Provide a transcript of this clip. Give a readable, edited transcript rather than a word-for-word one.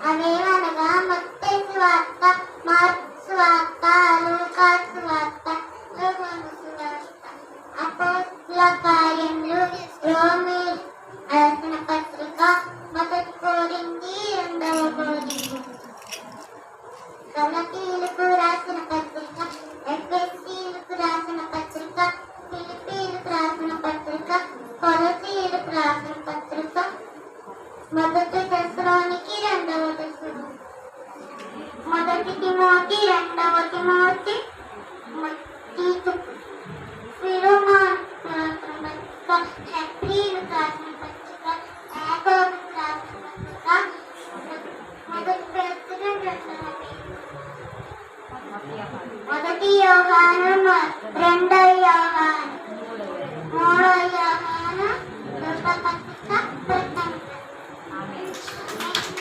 అవేమనగా మత్తయి సువార్త, మార్కు సువార్త, లూకా సువార్త, యోహాను సువార్త, అపోస్తలుల కార్యములు, రోమీ రాసిన పత్రిక, మొదటి కొరింథీ, రెండవ కొరింథీ, గలతీయులకు రాసిన పత్రిక, ఎఫెసీయులకు రాసిన పత్రిక, ఫిలిప్పీయులకు రాసిన పత్రిక, కొలస్సీయులకు రాసిన పత్రిక, మొదటి తెస్సలోనికీ, రెండవ తెస్సలోనికీ, మొదటి తిమోతి, రెండవ తిమోతి, తీతు, ఫిలెమోనుకు రాసిన పత్రిక, హెబ్రీయులకు రాసిన పత్రిక, యాకోబుకు రాసిన పత్రిక, మొదటి పేతురు, రెండవ పేతురు, మొదటి యోహాను, రెండవ యోహాను.